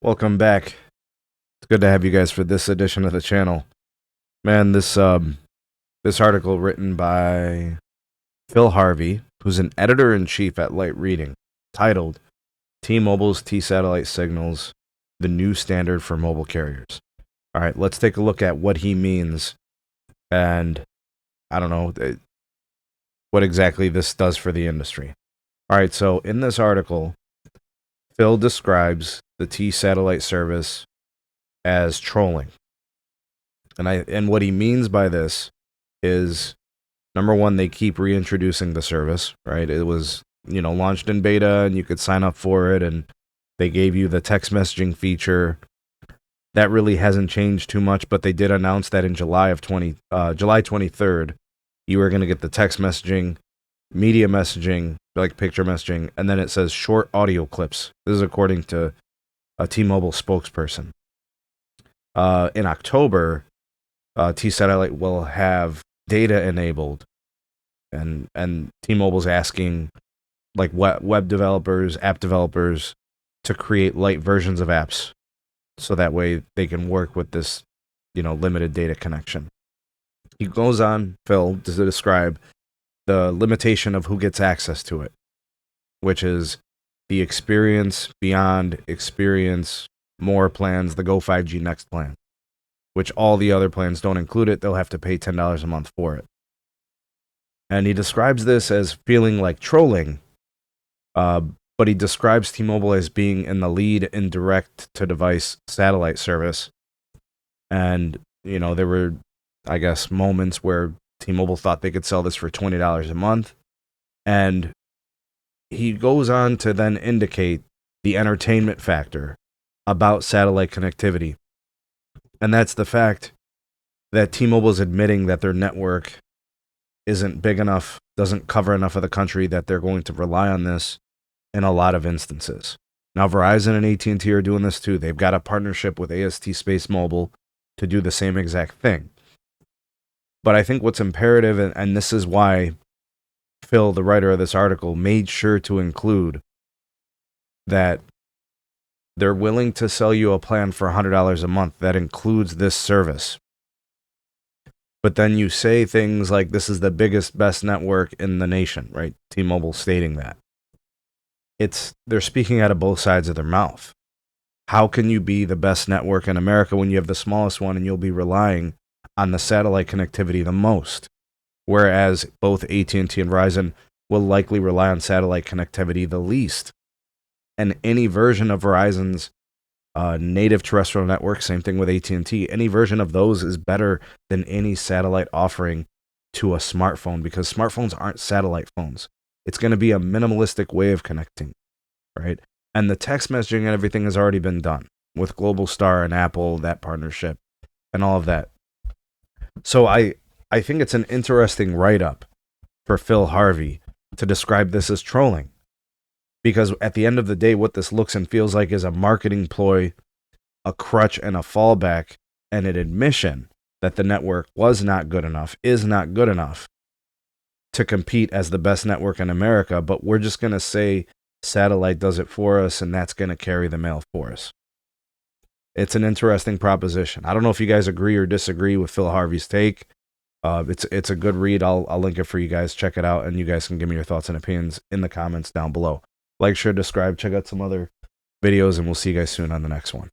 Welcome back. It's good to have you guys for this edition of the channel. Man, this article written by Phil Harvey, who's an editor-in-chief at Light Reading, titled T-Mobile's T-Satellite Signals, the New Standard for Mobile Carriers. All right, let's take a look at what he means and, I don't know, what exactly this does for the industry. All right, so in this article, Phil describes the T-Satellite service as trolling. And what he means by this is, number one, they keep reintroducing the service, right? It was, launched in beta and you could sign up for it, and they gave you the text messaging feature. That really hasn't changed too much, but they did announce that in July 23rd, you were going to get the text messaging, media messaging, like picture messaging, and then it says short audio clips. This is according to a T-Mobile spokesperson. In October, T-Satellite will have data enabled, and T-Mobile's asking like web developers, app developers to create light versions of apps, so that way they can work with this, limited data connection. He goes on, Phil, to describe the limitation of who gets access to it, which is the Experience, Beyond, Experience, More plans, the Go 5G Next plan, which all the other plans don't include it. They'll have to pay $10 a month for it. And he describes this as feeling like trolling, but he describes T-Mobile as being in the lead in direct-to-device satellite service. And, there were, I guess, moments where T-Mobile thought they could sell this for $20 a month. And he goes on to then indicate the entertainment factor about satellite connectivity. And that's the fact that T-Mobile is admitting that their network isn't big enough, doesn't cover enough of the country, that they're going to rely on this in a lot of instances. Now, Verizon and AT&T are doing this too. They've got a partnership with AST SpaceMobile to do the same exact thing. But I think what's imperative, and this is why Phil, the writer of this article, made sure to include that they're willing to sell you a plan for $100 a month that includes this service. But then you say things like, this is the biggest, best network in the nation, right? T-Mobile stating that. They're speaking out of both sides of their mouth. How can you be the best network in America when you have the smallest one and you'll be relying on the satellite connectivity the most? Whereas both AT&T and Verizon will likely rely on satellite connectivity the least. And any version of Verizon's native terrestrial network, same thing with AT&T, any version of those is better than any satellite offering to a smartphone, because smartphones aren't satellite phones. It's going to be a minimalistic way of connecting, right? And the text messaging and everything has already been done with Global Star and Apple, that partnership, and all of that. So I think it's an interesting write-up for Phil Harvey to describe this as trolling. Because at the end of the day, what this looks and feels like is a marketing ploy, a crutch, and a fallback, and an admission that the network was not good enough, is not good enough to compete as the best network in America, but we're just going to say satellite does it for us, and that's going to carry the mail for us. It's an interesting proposition. I don't know if you guys agree or disagree with Phil Harvey's take. It's a good read. I'll link it for you guys. Check it out, and you guys can give me your thoughts and opinions in the comments down below. Like, share, subscribe, check out some other videos, and we'll see you guys soon on the next one.